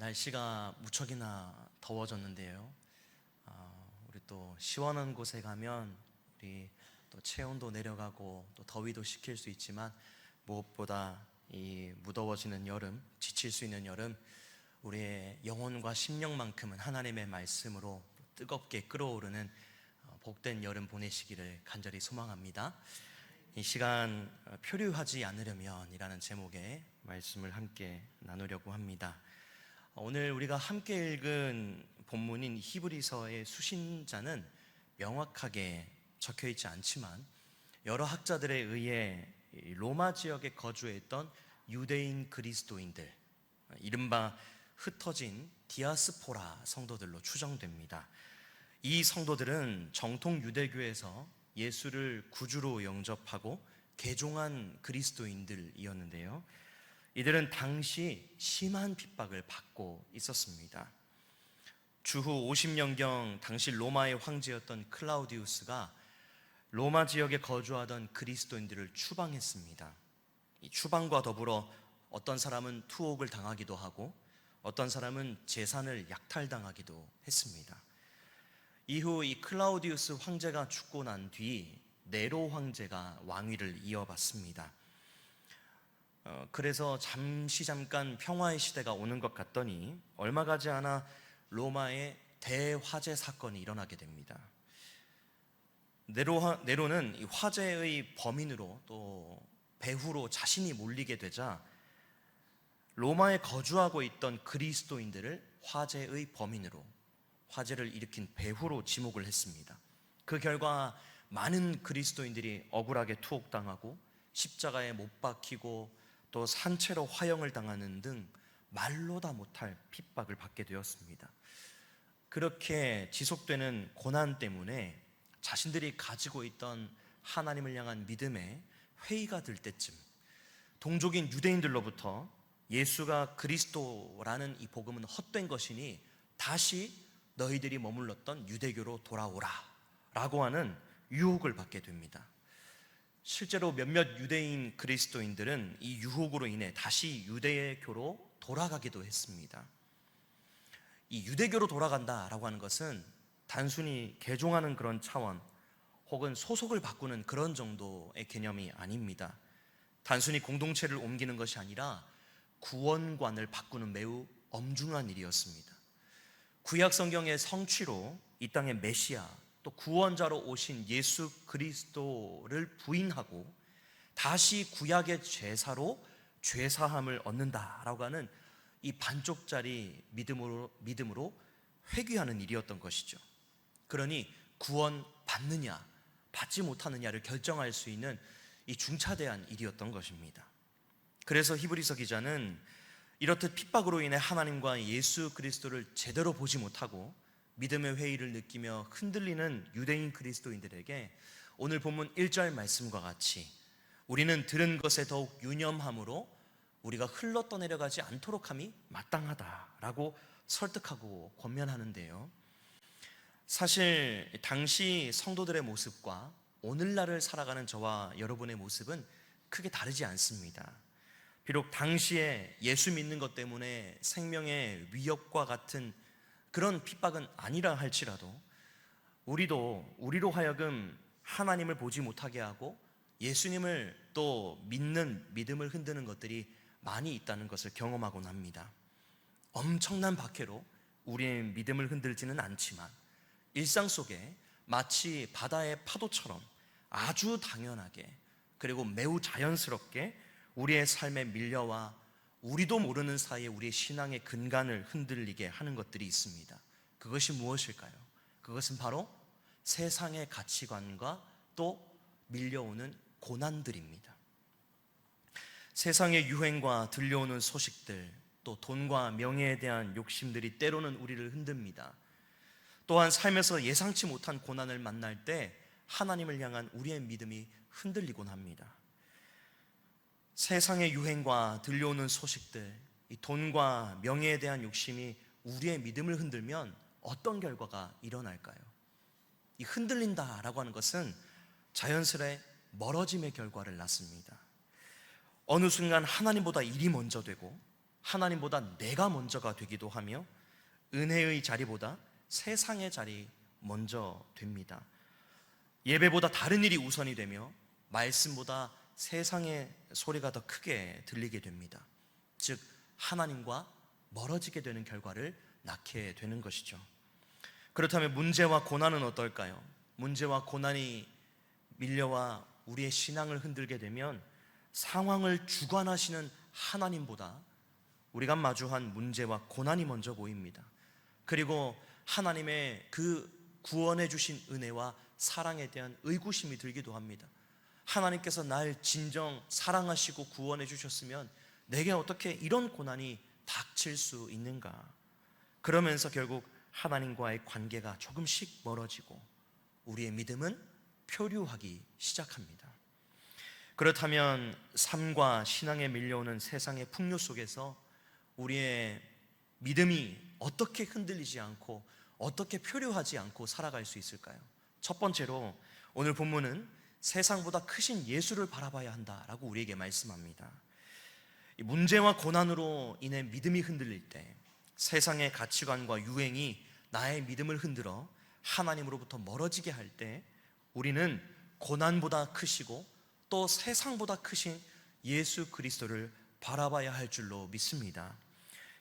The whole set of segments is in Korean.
날씨가 무척이나 더워졌는데요. 우리 또 시원한 곳에 가면 우리 또 체온도 내려가고 또 더위도 식힐 수 있지만, 무엇보다 이 무더워지는 여름, 지칠 수 있는 여름, 우리의 영혼과 심령만큼은 하나님의 말씀으로 뜨겁게 끓어오르는 복된 여름 보내시기를 간절히 소망합니다. 이 시간 표류하지 않으려면 이라는 제목의 말씀을 함께 나누려고 합니다. 오늘 우리가 함께 읽은 본문인 히브리서의 수신자는 명확하게 적혀 있지 않지만, 여러 학자들에 의해 로마 지역에 거주했던 유대인 그리스도인들, 이른바 흩어진 디아스포라 성도들로 추정됩니다. 이 성도들은 정통 유대교에서 예수를 구주로 영접하고 개종한 그리스도인들이었는데요, 이들은 당시 심한 핍박을 받고 있었습니다. 주후 50년경 당시 로마의 황제였던 클라우디우스가 로마 지역에 거주하던 그리스도인들을 추방했습니다. 이 추방과 더불어 어떤 사람은 투옥을 당하기도 하고 어떤 사람은 재산을 약탈당하기도 했습니다. 이후 이 클라우디우스 황제가 죽고 난 뒤 네로 황제가 왕위를 이어받습니다. 그래서 잠깐 평화의 시대가 오는 것 같더니 얼마 가지 않아 로마의 대화재 사건이 일어나게 됩니다. 네로는 이 화재의 범인으로 또 배후로 자신이 몰리게 되자 로마에 거주하고 있던 그리스도인들을 화재의 범인으로, 화재를 일으킨 배후로 지목을 했습니다. 그 결과 많은 그리스도인들이 억울하게 투옥당하고 십자가에 못 박히고 또 산채로 화형을 당하는 등 말로 다 못할 핍박을 받게 되었습니다. 그렇게 지속되는 고난 때문에 자신들이 가지고 있던 하나님을 향한 믿음에 회의가 들 때쯤, 동족인 유대인들로부터 예수가 그리스도라는 이 복음은 헛된 것이니 다시 너희들이 머물렀던 유대교로 돌아오라 라고 하는 유혹을 받게 됩니다. 실제로 몇몇 유대인 그리스도인들은 이 유혹으로 인해 다시 유대교로 돌아가기도 했습니다. 이 유대교로 돌아간다라고 하는 것은 단순히 개종하는 그런 차원 혹은 소속을 바꾸는 그런 정도의 개념이 아닙니다. 단순히 공동체를 옮기는 것이 아니라 구원관을 바꾸는 매우 엄중한 일이었습니다. 구약 성경의 성취로 이 땅의 메시아, 또 구원자로 오신 예수 그리스도를 부인하고 다시 구약의 제사로 죄사함을 얻는다라고 하는 이 반쪽짜리 믿음으로 회귀하는 일이었던 것이죠. 그러니 구원 받느냐 받지 못하느냐를 결정할 수 있는 이 중차대한 일이었던 것입니다. 그래서 히브리서 기자는 이렇듯 핍박으로 인해 하나님과 예수 그리스도를 제대로 보지 못하고 믿음의 회의를 느끼며 흔들리는 유대인 그리스도인들에게 오늘 본문 1절 말씀과 같이 우리는 들은 것에 더욱 유념함으로 우리가 흘러 떠내려가지 않도록 함이 마땅하다라고 설득하고 권면하는데요, 사실 당시 성도들의 모습과 오늘날을 살아가는 저와 여러분의 모습은 크게 다르지 않습니다. 비록 당시에 예수 믿는 것 때문에 생명의 위협과 같은 그런 핍박은 아니라 할지라도 우리로 하여금 하나님을 보지 못하게 하고 예수님을 또 믿는 믿음을 흔드는 것들이 많이 있다는 것을 경험하곤 합니다. 엄청난 박해로 우리의 믿음을 흔들지는 않지만 일상 속에 마치 바다의 파도처럼 아주 당연하게 그리고 매우 자연스럽게 우리의 삶에 밀려와 우리도 모르는 사이에 우리의 신앙의 근간을 흔들리게 하는 것들이 있습니다. 그것이 무엇일까요? 그것은 바로 세상의 가치관과 또 밀려오는 고난들입니다. 세상의 유행과 들려오는 소식들, 또 돈과 명예에 대한 욕심들이 때로는 우리를 흔듭니다. 또한 삶에서 예상치 못한 고난을 만날 때 하나님을 향한 우리의 믿음이 흔들리곤 합니다. 세상의 유행과 들려오는 소식들, 이 돈과 명예에 대한 욕심이 우리의 믿음을 흔들면 어떤 결과가 일어날까요? 이 흔들린다라고 하는 것은 자연스레 멀어짐의 결과를 낳습니다. 어느 순간 하나님보다 일이 먼저 되고 하나님보다 내가 먼저가 되기도 하며 은혜의 자리보다 세상의 자리 먼저 됩니다. 예배보다 다른 일이 우선이 되며 말씀보다 세상의 소리가 더 크게 들리게 됩니다. 즉 하나님과 멀어지게 되는 결과를 낳게 되는 것이죠. 그렇다면 문제와 고난은 어떨까요? 문제와 고난이 밀려와 우리의 신앙을 흔들게 되면 상황을 주관하시는 하나님보다 우리가 마주한 문제와 고난이 먼저 보입니다. 그리고 하나님의 그 구원해 주신 은혜와 사랑에 대한 의구심이 들기도 합니다. 하나님께서 날 진정 사랑하시고 구원해 주셨으면 내게 어떻게 이런 고난이 닥칠 수 있는가? 그러면서 결국 하나님과의 관계가 조금씩 멀어지고 우리의 믿음은 표류하기 시작합니다. 그렇다면 삶과 신앙에 밀려오는 세상의 풍요 속에서 우리의 믿음이 어떻게 흔들리지 않고 어떻게 표류하지 않고 살아갈 수 있을까요? 첫 번째로 오늘 본문은 세상보다 크신 예수를 바라봐야 한다라고 우리에게 말씀합니다. 문제와 고난으로 인해 믿음이 흔들릴 때 세상의 가치관과 유행이 나의 믿음을 흔들어 하나님으로부터 멀어지게 할 때 우리는 고난보다 크시고 또 세상보다 크신 예수 그리스도를 바라봐야 할 줄로 믿습니다.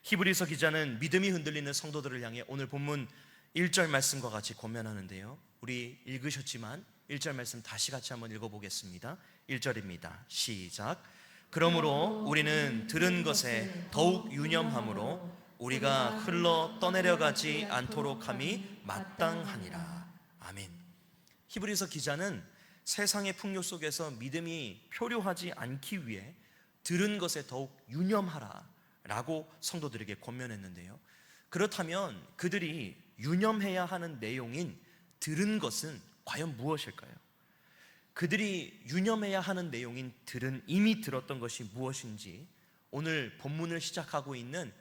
히브리서 기자는 믿음이 흔들리는 성도들을 향해 오늘 본문 1절 말씀과 같이 권면하는데요, 우리 읽으셨지만 1절 말씀 다시 같이 한번 읽어보겠습니다. 1절입니다. 시작. 그러므로 우리는 들은 것에 더욱 유념함으로 우리가 흘러 떠내려가지 않도록 함이 마땅하니라. 아멘. 히브리서 기자는 세상의 풍요 속에서 믿음이 표류하지 않기 위해 들은 것에 더욱 유념하라 라고 성도들에게 권면했는데요, 그렇다면 그들이 유념해야 하는 내용인 들은 것은 과연 무엇일까요? 그들이 유념해야 하는 내용인 들은, 이미 들었던 것이 무엇인지 오늘 본문을 시작하고 있는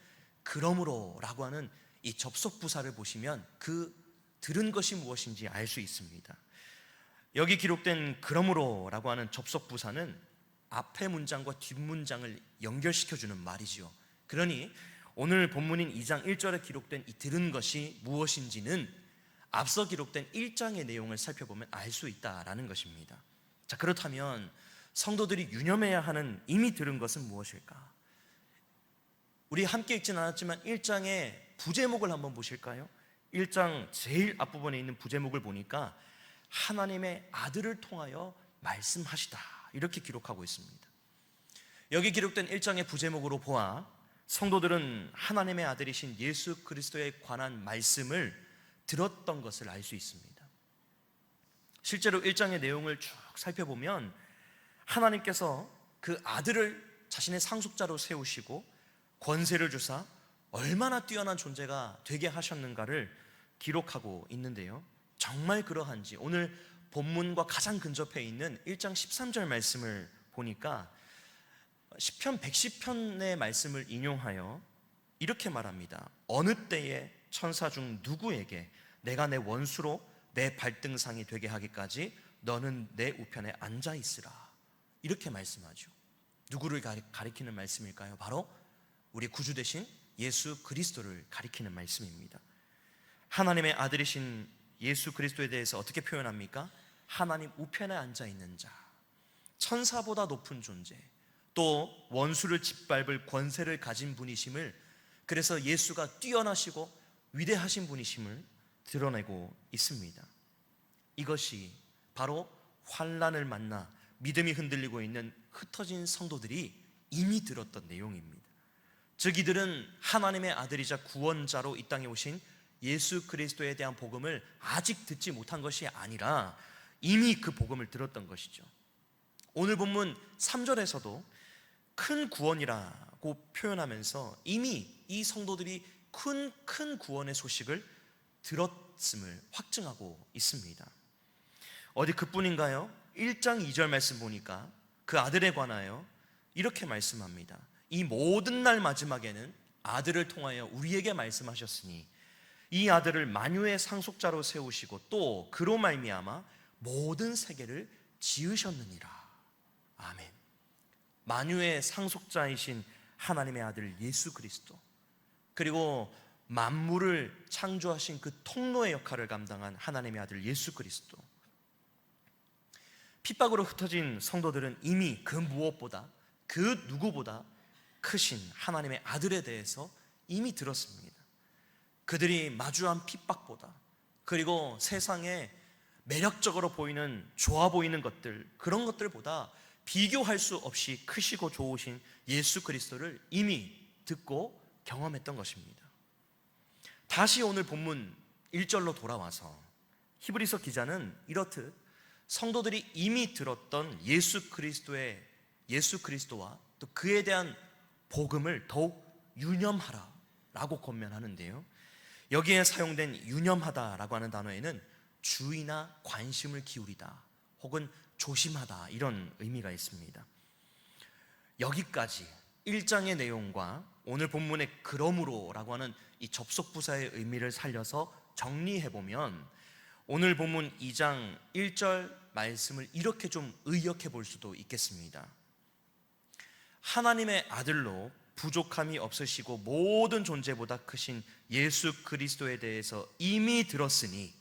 그러므로 라고 하는 이 접속 부사를 보시면 그 들은 것이 무엇인지 알 수 있습니다. 여기 기록된 그러므로 라고 하는 접속 부사는 앞의 문장과 뒷문장을 연결시켜주는 말이죠. 그러니 오늘 본문인 2장 1절에 기록된 이 들은 것이 무엇인지는 앞서 기록된 1장의 내용을 살펴보면 알 수 있다라는 것입니다. 자, 그렇다면 성도들이 유념해야 하는 이미 들은 것은 무엇일까? 우리 함께 읽지는 않았지만 1장의 부제목을 한번 보실까요? 1장 제일 앞부분에 있는 부제목을 보니까 하나님의 아들을 통하여 말씀하시다 이렇게 기록하고 있습니다. 여기 기록된 1장의 부제목으로 보아 성도들은 하나님의 아들이신 예수 그리스도에 관한 말씀을 들었던 것을 알 수 있습니다. 실제로 1장의 내용을 쭉 살펴보면 하나님께서 그 아들을 자신의 상속자로 세우시고 권세를 주사 얼마나 뛰어난 존재가 되게 하셨는가를 기록하고 있는데요, 정말 그러한지 오늘 본문과 가장 근접해 있는 1장 13절 말씀을 보니까 시편 110편의 말씀을 인용하여 이렇게 말합니다. 어느 때에 천사 중 누구에게 내가 내 원수로 내 발등상이 되게 하기까지 너는 내 우편에 앉아 있으라, 이렇게 말씀하죠. 누구를 가리키는 말씀일까요? 바로 우리 구주 되신 예수 그리스도를 가리키는 말씀입니다. 하나님의 아들이신 예수 그리스도에 대해서 어떻게 표현합니까? 하나님 우편에 앉아 있는 자, 천사보다 높은 존재, 또 원수를 짓밟을 권세를 가진 분이심을, 그래서 예수가 뛰어나시고 위대하신 분이심을 드러내고 있습니다. 이것이 바로 환난을 만나 믿음이 흔들리고 있는 흩어진 성도들이 이미 들었던 내용입니다. 즉 이들은 하나님의 아들이자 구원자로 이 땅에 오신 예수 그리스도에 대한 복음을 아직 듣지 못한 것이 아니라 이미 그 복음을 들었던 것이죠. 오늘 본문 3절에서도 큰 구원이라고 표현하면서 이미 이 성도들이 큰 구원의 소식을 들었음을 확증하고 있습니다. 어디 그뿐인가요? 1장 2절 말씀 보니까 그 아들에 관하여 이렇게 말씀합니다. 이 모든 날 마지막에는 아들을 통하여 우리에게 말씀하셨으니 이 아들을 만유의 상속자로 세우시고 또 그로 말미암아 모든 세계를 지으셨느니라. 아멘. 만유의 상속자이신 하나님의 아들 예수 그리스도, 그리고 만물을 창조하신 그 통로의 역할을 감당한 하나님의 아들 예수 그리스도. 핍박으로 흩어진 성도들은 이미 그 무엇보다, 그 누구보다 크신 하나님의 아들에 대해서 이미 들었습니다. 그들이 마주한 핍박보다, 그리고 세상에 매력적으로 보이는, 좋아 보이는 것들, 그런 것들보다 비교할 수 없이 크시고 좋으신 예수 그리스도를 이미 듣고 경험했던 것입니다. 다시 오늘 본문 1절로 돌아와서 히브리서 기자는 이렇듯 성도들이 이미 들었던 예수 그리스도와 또 그에 대한 복음을 더욱 유념하라 라고 권면하는데요, 여기에 사용된 유념하다라고 하는 단어에는 주의나 관심을 기울이다 혹은 조심하다, 이런 의미가 있습니다. 여기까지 1장의 내용과 오늘 본문의 그러므로라고 하는 이 접속부사의 의미를 살려서 정리해보면 오늘 본문 2장 1절 말씀을 이렇게 좀 의역해 볼 수도 있겠습니다. 하나님의 아들로 부족함이 없으시고 모든 존재보다 크신 예수 그리스도에 대해서 이미 들었으니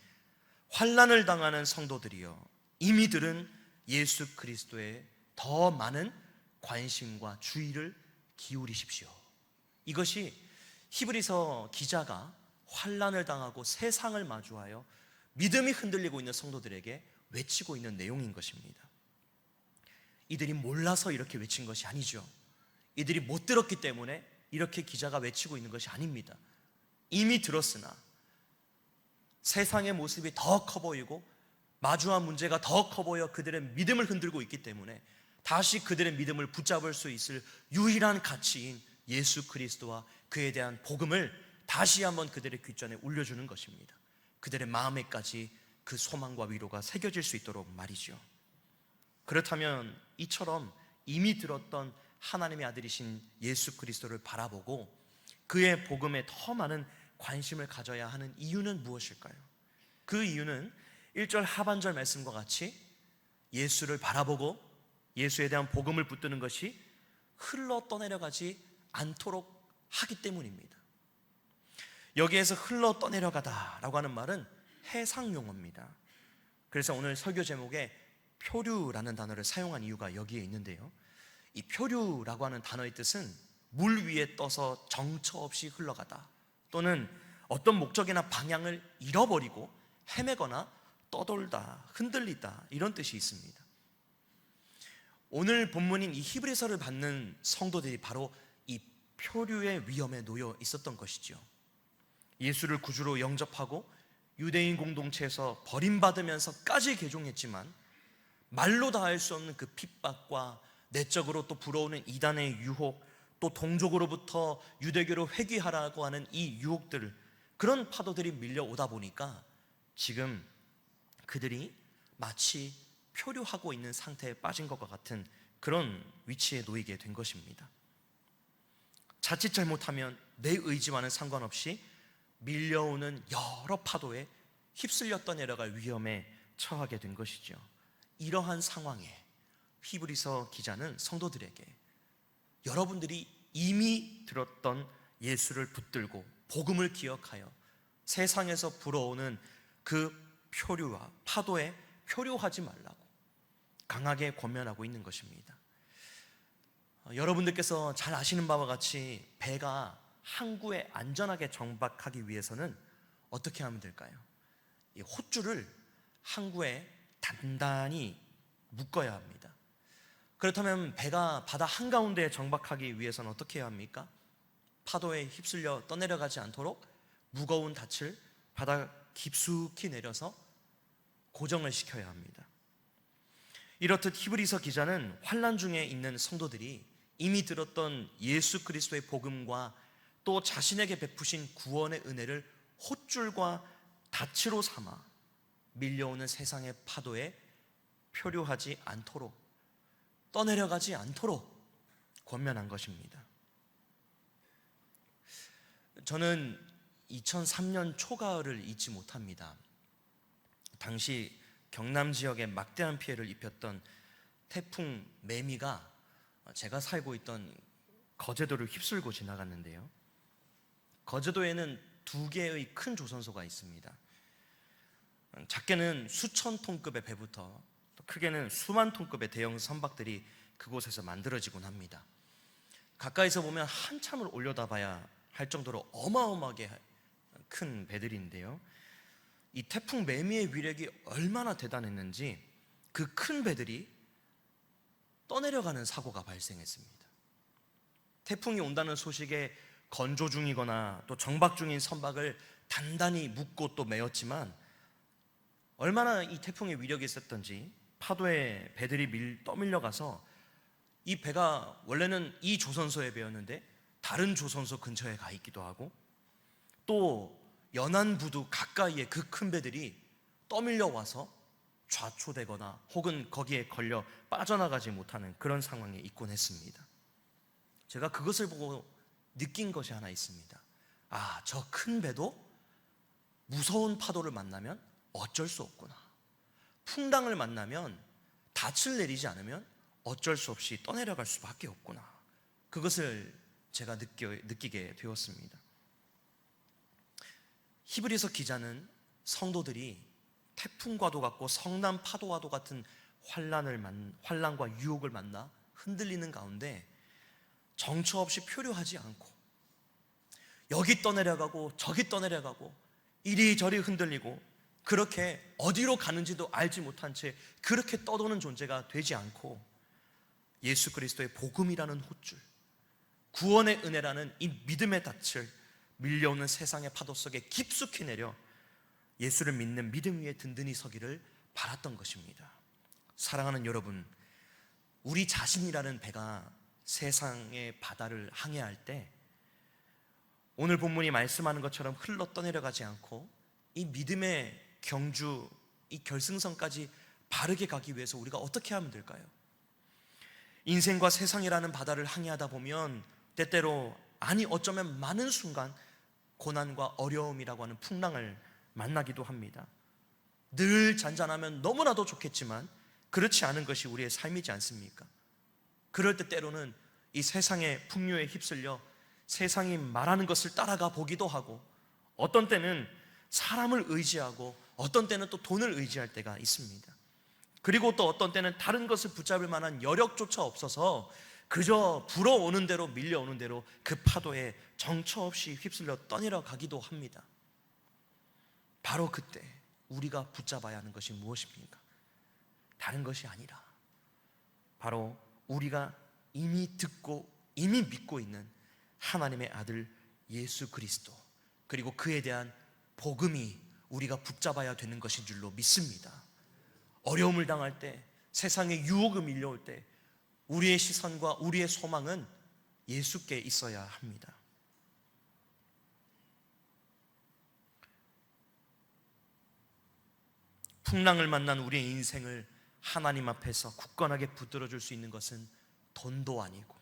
환난을 당하는 성도들이여 이미 들은 예수 그리스도에 더 많은 관심과 주의를 기울이십시오. 이것이 히브리서 기자가 환난을 당하고 세상을 마주하여 믿음이 흔들리고 있는 성도들에게 외치고 있는 내용인 것입니다. 이들이 몰라서 이렇게 외친 것이 아니죠. 이들이 못 들었기 때문에 이렇게 기자가 외치고 있는 것이 아닙니다. 이미 들었으나 세상의 모습이 더 커 보이고 마주한 문제가 더 커 보여 그들의 믿음을 흔들고 있기 때문에 다시 그들의 믿음을 붙잡을 수 있을 유일한 가치인 예수 그리스도와 그에 대한 복음을 다시 한번 그들의 귓전에 울려주는 것입니다. 그들의 마음에까지 그 소망과 위로가 새겨질 수 있도록 말이죠. 그렇다면 이처럼 이미 들었던 하나님의 아들이신 예수 그리스도를 바라보고 그의 복음에 더 많은 관심을 가져야 하는 이유는 무엇일까요? 그 이유는 1절 하반절 말씀과 같이 예수를 바라보고 예수에 대한 복음을 붙드는 것이 흘러 떠내려가지 않도록 하기 때문입니다. 여기에서 흘러 떠내려가다라고 하는 말은 해상 용어입니다. 그래서 오늘 설교 제목에 표류라는 단어를 사용한 이유가 여기에 있는데요, 이 표류라고 하는 단어의 뜻은 물 위에 떠서 정처 없이 흘러가다, 또는 어떤 목적이나 방향을 잃어버리고 헤매거나 떠돌다, 흔들리다, 이런 뜻이 있습니다. 오늘 본문인 이 히브리서를 받는 성도들이 바로 이 표류의 위험에 놓여 있었던 것이죠. 예수를 구주로 영접하고 유대인 공동체에서 버림받으면서까지 개종했지만 말로 다 할 수 없는 그 핍박과 내적으로 또 불어오는 이단의 유혹, 또 동족으로부터 유대교로 회귀하라고 하는 이 유혹들, 그런 파도들이 밀려오다 보니까 지금 그들이 마치 표류하고 있는 상태에 빠진 것과 같은 그런 위치에 놓이게 된 것입니다. 자칫 잘못하면 내 의지와는 상관없이 밀려오는 여러 파도에 휩쓸려 떠내려갈 위험에 처하게 된 것이죠. 이러한 상황에 히브리서 기자는 성도들에게 여러분들이 이미 들었던 예수를 붙들고 복음을 기억하여 세상에서 불어오는 그 표류와 파도에 표류하지 말라고 강하게 권면하고 있는 것입니다. 여러분들께서 잘 아시는 바와 같이 배가 항구에 안전하게 정박하기 위해서는 어떻게 하면 될까요? 이 홑줄을 항구에 단단히 묶어야 합니다. 그렇다면 배가 바다 한가운데에 정박하기 위해서는 어떻게 해야 합니까? 파도에 휩쓸려 떠내려가지 않도록 무거운 닻을 바다 깊숙이 내려서 고정을 시켜야 합니다. 이렇듯 히브리서 기자는 환난 중에 있는 성도들이 이미 들었던 예수 그리스도의 복음과 또 자신에게 베푸신 구원의 은혜를 홑줄과 닻으로 삼아 밀려오는 세상의 파도에 표류하지 않도록, 떠내려가지 않도록 권면한 것입니다. 저는 2003년 초가을을 잊지 못합니다. 당시 경남 지역에 막대한 피해를 입혔던 태풍 매미가 제가 살고 있던 거제도를 휩쓸고 지나갔는데요. 거제도에는 두 개의 큰 조선소가 있습니다. 작게는 수천 톤급의 배부터 또 크게는 수만 톤급의 대형 선박들이 그곳에서 만들어지곤 합니다. 가까이서 보면 한참을 올려다봐야 할 정도로 어마어마하게 큰 배들인데요. 이 태풍 매미의 위력이 얼마나 대단했는지 그 큰 배들이 떠내려가는 사고가 발생했습니다. 태풍이 온다는 소식에 건조 중이거나 또 정박 중인 선박을 단단히 묶고 또 메었지만 얼마나 이 태풍의 위력이 있었던지 파도에 배들이 떠밀려가서 이 배가 원래는 이 조선소의 배였는데 다른 조선소 근처에 가 있기도 하고 또 연안부두 가까이에 그 큰 배들이 떠밀려 와서 좌초되거나 혹은 거기에 걸려 빠져나가지 못하는 그런 상황에 있곤 했습니다. 제가 그것을 보고 느낀 것이 하나 있습니다. 아, 저 큰 배도 무서운 파도를 만나면 어쩔 수 없구나. 풍랑을 만나면 닻을 내리지 않으면 어쩔 수 없이 떠내려갈 수밖에 없구나. 그것을 제가 느끼게 되었습니다. 히브리서 기자는 성도들이 태풍과도 같고 성난 파도와도 같은 환난과 유혹을 만나 흔들리는 가운데 정처 없이 표류하지 않고 여기 떠내려가고 저기 떠내려가고 이리저리 흔들리고 그렇게 어디로 가는지도 알지 못한 채 그렇게 떠도는 존재가 되지 않고 예수 그리스도의 복음이라는 밧줄, 구원의 은혜라는 이 믿음의 닻을 밀려오는 세상의 파도 속에 깊숙이 내려 예수를 믿는 믿음 위에 든든히 서기를 바랐던 것입니다. 사랑하는 여러분, 우리 자신이라는 배가 세상의 바다를 항해할 때 오늘 본문이 말씀하는 것처럼 흘러 떠내려가지 않고 이 믿음의 경주, 이 결승선까지 바르게 가기 위해서 우리가 어떻게 하면 될까요? 인생과 세상이라는 바다를 항해하다 보면 때때로 어쩌면 많은 순간 고난과 어려움이라고 하는 풍랑을 만나기도 합니다. 늘 잔잔하면 너무나도 좋겠지만 그렇지 않은 것이 우리의 삶이지 않습니까? 그럴 때 때로는 이 세상의 풍요에 휩쓸려 세상이 말하는 것을 따라가 보기도 하고 어떤 때는 사람을 의지하고 어떤 때는 또 돈을 의지할 때가 있습니다. 그리고 또 어떤 때는 다른 것을 붙잡을 만한 여력조차 없어서 그저 불어오는 대로 밀려오는 대로 그 파도에 정처 없이 휩쓸려 떠내려가기도 합니다. 바로 그때 우리가 붙잡아야 하는 것이 무엇입니까? 다른 것이 아니라 바로 우리가 이미 듣고 이미 믿고 있는 하나님의 아들 예수 그리스도, 그리고 그에 대한 복음이 우리가 붙잡아야 되는 것인 줄로 믿습니다. 어려움을 당할 때, 세상의 유혹이 밀려올 때 우리의 시선과 우리의 소망은 예수께 있어야 합니다. 풍랑을 만난 우리의 인생을 하나님 앞에서 굳건하게 붙들어줄 수 있는 것은 돈도 아니고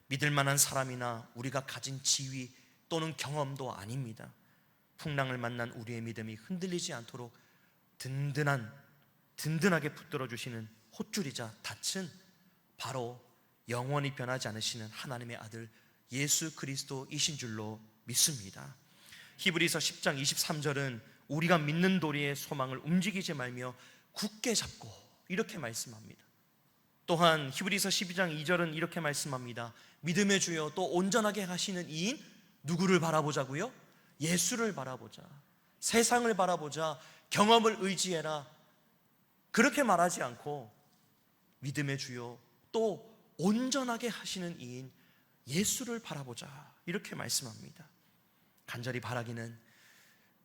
믿을 만한 사람이나 우리가 가진 지위 또는 경험도 아닙니다. 풍랑을 만난 우리의 믿음이 흔들리지 않도록 든든하게 붙들어주시는 홑줄이자 닻은 바로 영원히 변하지 않으시는 하나님의 아들 예수 그리스도이신 줄로 믿습니다. 히브리서 10장 23절은 우리가 믿는 도리의 소망을 움직이지 말며 굳게 잡고 이렇게 말씀합니다. 또한 히브리서 12장 2절은 이렇게 말씀합니다. 믿음의 주여 또 온전하게 하시는 이인 누구를 바라보자고요? 예수를 바라보자. 세상을 바라보자. 경험을 의지해라. 그렇게 말하지 않고 믿음의 주여 또 온전하게 하시는 이인 예수를 바라보자. 이렇게 말씀합니다. 간절히 바라기는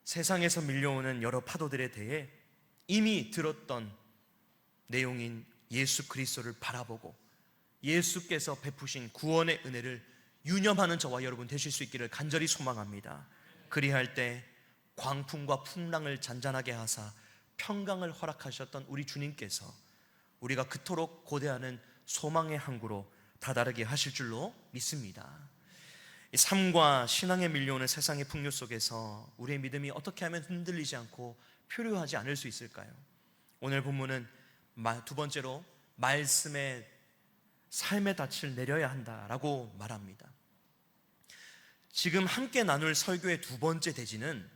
세상에서 밀려오는 여러 파도들에 대해 이미 들었던 내용인 예수 그리스도를 바라보고 예수께서 베푸신 구원의 은혜를 유념하는 저와 여러분 되실 수 있기를 간절히 소망합니다. 그리할 때 광풍과 풍랑을 잔잔하게 하사 평강을 허락하셨던 우리 주님께서 우리가 그토록 고대하는 소망의 항구로 다다르게 하실 줄로 믿습니다. 삶과 신앙에 밀려오는 세상의 풍요 속에서 우리의 믿음이 어떻게 하면 흔들리지 않고 표류하지 않을 수 있을까요? 오늘 본문은 두 번째로 말씀의 삶의 닻을 내려야 한다라고 말합니다. 지금 함께 나눌 설교의 두 번째 대지는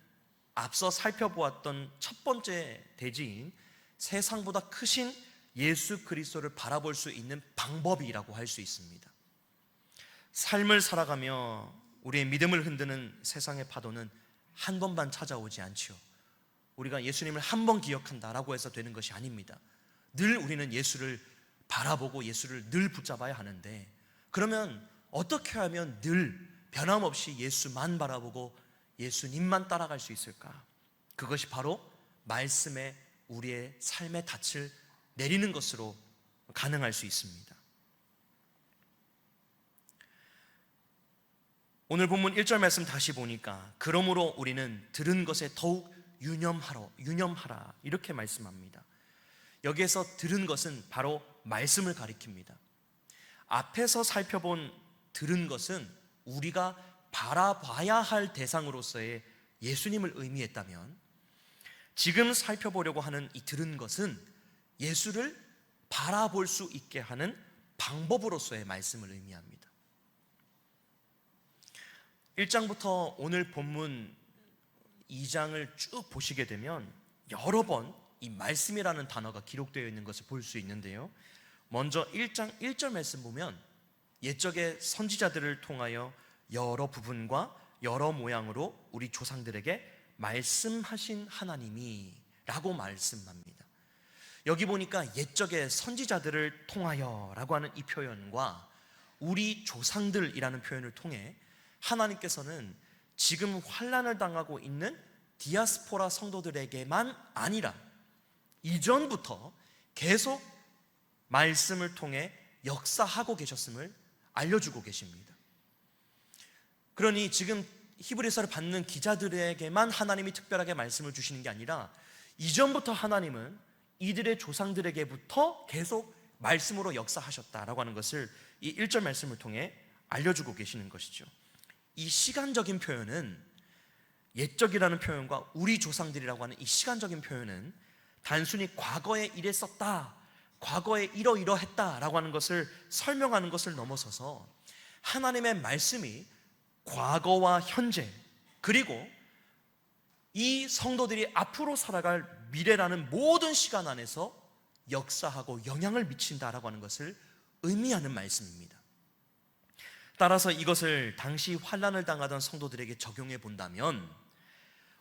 앞서 살펴보았던 첫 번째 대지인 세상보다 크신 예수 그리스도를 바라볼 수 있는 방법이라고 할 수 있습니다. 삶을 살아가며 우리의 믿음을 흔드는 세상의 파도는 한 번만 찾아오지 않지요. 우리가 예수님을 한 번 기억한다라고 해서 되는 것이 아닙니다. 늘 우리는 예수를 바라보고 예수를 늘 붙잡아야 하는데, 그러면 어떻게 하면 늘 변함없이 예수만 바라보고 예수님만 따라갈 수 있을까? 그것이 바로 말씀에 우리의 삶의 닻을 내리는 것으로 가능할 수 있습니다. 오늘 본문 1절 말씀 다시 보니까 그러므로 우리는 들은 것에 더욱 유념하라 이렇게 말씀합니다. 여기에서 들은 것은 바로 말씀을 가리킵니다. 앞에서 살펴본 들은 것은 우리가 바라봐야 할 대상으로서의 예수님을 의미했다면, 지금 살펴보려고 하는 이 들은 것은 예수를 바라볼 수 있게 하는 방법으로서의 말씀을 의미합니다. 1장부터 오늘 본문 2장을 쭉 보시게 되면 여러 번 이 말씀이라는 단어가 기록되어 있는 것을 볼 수 있는데요, 먼저 1장 1절 말씀 보면 옛적의 선지자들을 통하여 여러 부분과 여러 모양으로 우리 조상들에게 말씀하신 하나님이 라고 말씀합니다. 여기 보니까 옛적의 선지자들을 통하여 라고 하는 이 표현과 우리 조상들이라는 표현을 통해 하나님께서는 지금 환난을 당하고 있는 디아스포라 성도들에게만 아니라 이전부터 계속 말씀을 통해 역사하고 계셨음을 알려주고 계십니다. 그러니 지금 히브리서를 받는 기자들에게만 하나님이 특별하게 말씀을 주시는 게 아니라 이전부터 하나님은 이들의 조상들에게부터 계속 말씀으로 역사하셨다라고 하는 것을 이 1절 말씀을 통해 알려주고 계시는 것이죠. 이 시간적인 표현은, 옛적이라는 표현과 우리 조상들이라고 하는 이 시간적인 표현은 단순히 과거에 이랬었다, 과거에 이러이러했다라고 하는 것을 설명하는 것을 넘어서서 하나님의 말씀이 과거와 현재, 그리고 이 성도들이 앞으로 살아갈 미래라는 모든 시간 안에서 역사하고 영향을 미친다라고 하는 것을 의미하는 말씀입니다. 따라서 이것을 당시 환난을 당하던 성도들에게 적용해 본다면,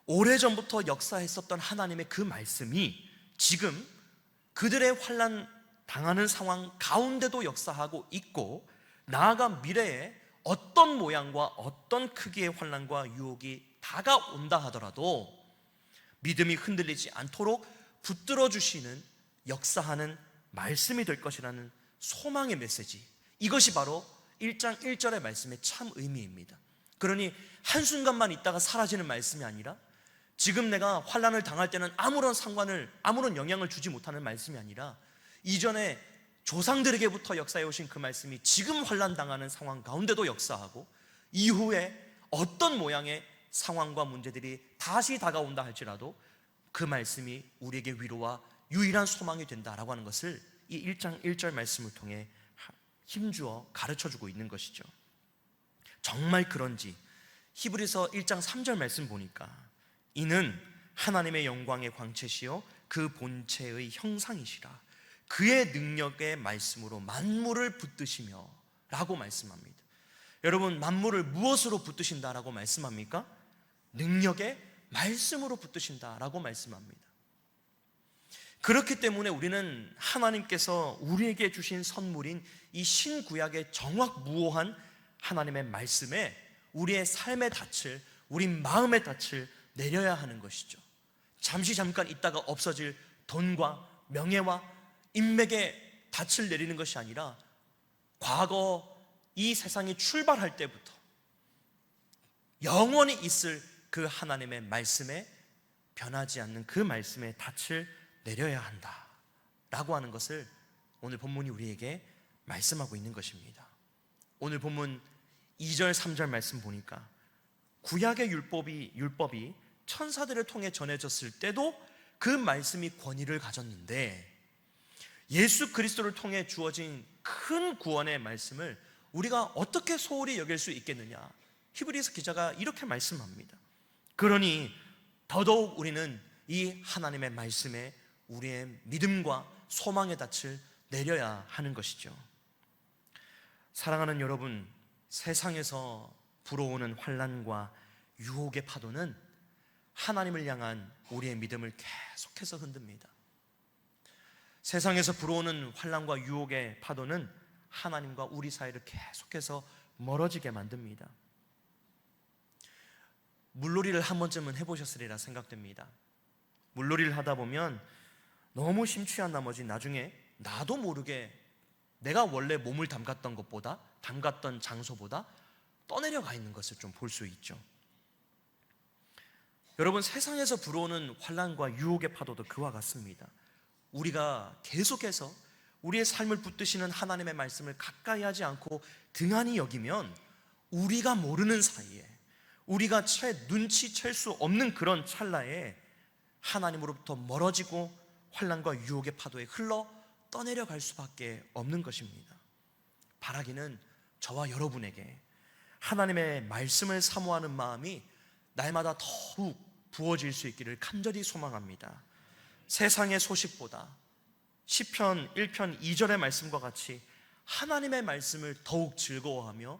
오래전부터 역사했었던 하나님의 그 말씀이 지금 그들의 환난 당하는 상황 가운데도 역사하고 있고, 나아가 미래에 어떤 모양과 어떤 크기의 환난과 유혹이 다가온다 하더라도 믿음이 흔들리지 않도록 붙들어 주시는, 역사하는 말씀이 될 것이라는 소망의 메시지, 이것이 바로 1장 1절의 말씀의 참 의미입니다. 그러니 한순간만 있다가 사라지는 말씀이 아니라, 지금 내가 환난을 당할 때는 아무런 영향을 주지 못하는 말씀이 아니라, 이전에 조상들에게부터 역사해 오신 그 말씀이 지금 환난 당하는 상황 가운데도 역사하고, 이후에 어떤 모양의 상황과 문제들이 다시 다가온다 할지라도 그 말씀이 우리에게 위로와 유일한 소망이 된다라고 하는 것을 이 1장 1절 말씀을 통해 힘주어 가르쳐주고 있는 것이죠. 정말 그런지 히브리서 1장 3절 말씀 보니까 이는 하나님의 영광의 광채시요 그 본체의 형상이시라, 그의 능력의 말씀으로 만물을 붙드시며 라고 말씀합니다. 여러분, 만물을 무엇으로 붙드신다라고 말씀합니까? 능력의 말씀으로 붙드신다라고 말씀합니다. 그렇기 때문에 우리는 하나님께서 우리에게 주신 선물인 이 신구약의 정확무오한 하나님의 말씀에 우리의 삶의 닻을, 우리 마음의 닻을 내려야 하는 것이죠. 잠깐 있다가 없어질 돈과 명예와 인맥의 닻을 내리는 것이 아니라, 과거 이 세상이 출발할 때부터 영원히 있을 그 하나님의 말씀에, 변하지 않는 그 말씀의 닻을 내려야 한다 라고 하는 것을 오늘 본문이 우리에게 말씀하고 있는 것입니다. 오늘 본문 2절 3절 말씀 보니까 구약의 율법이 천사들을 통해 전해졌을 때도 그 말씀이 권위를 가졌는데, 예수 그리스도를 통해 주어진 큰 구원의 말씀을 우리가 어떻게 소홀히 여길 수 있겠느냐? 히브리서 기자가 이렇게 말씀합니다. 그러니 더더욱 우리는 이 하나님의 말씀에 우리의 믿음과 소망의 닻을 내려야 하는 것이죠. 사랑하는 여러분, 세상에서 불어오는 환난과 유혹의 파도는 하나님을 향한 우리의 믿음을 계속해서 흔듭니다. 세상에서 불어오는 환난과 유혹의 파도는 하나님과 우리 사이를 계속해서 멀어지게 만듭니다. 물놀이를 한 번쯤은 해보셨으리라 생각됩니다. 물놀이를 하다 보면 너무 심취한 나머지 나중에 나도 모르게 내가 원래 몸을 담갔던 장소보다 떠내려가 있는 것을 좀 볼 수 있죠. 여러분, 세상에서 불어오는 환난과 유혹의 파도도 그와 같습니다. 우리가 계속해서 우리의 삶을 붙드시는 하나님의 말씀을 가까이 하지 않고 등한히 여기면 우리가 모르는 사이에, 우리가 눈치챌 수 없는 그런 찰나에 하나님으로부터 멀어지고 환난과 유혹의 파도에 흘러 떠내려갈 수밖에 없는 것입니다. 바라기는 저와 여러분에게 하나님의 말씀을 사모하는 마음이 날마다 더욱 부어질 수 있기를 간절히 소망합니다. 세상의 소식보다 시편 1편 2절의 말씀과 같이 하나님의 말씀을 더욱 즐거워하며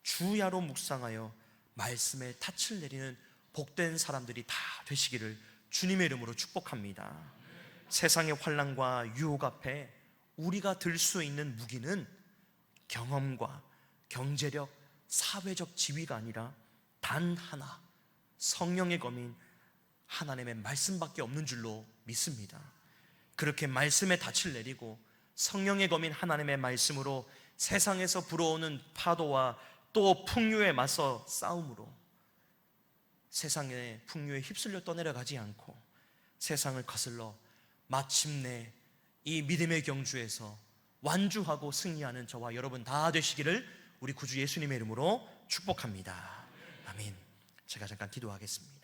주야로 묵상하여 말씀에 닻을 내리는 복된 사람들이 다 되시기를 주님의 이름으로 축복합니다. 세상의 환난과 유혹 앞에 우리가 들 수 있는 무기는 경험과 경제력, 사회적 지위가 아니라 단 하나, 성령의 검인 하나님의 말씀밖에 없는 줄로 믿습니다. 그렇게 말씀에 닻을 내리고 성령의 검인 하나님의 말씀으로 세상에서 불어오는 파도와 또 풍류에 맞서 싸움으로 세상의 풍류에 휩쓸려 떠내려가지 않고 세상을 거슬러 마침내 이 믿음의 경주에서 완주하고 승리하는 저와 여러분 다 되시기를 우리 구주 예수님의 이름으로 축복합니다. 아멘. 제가 잠깐 기도하겠습니다.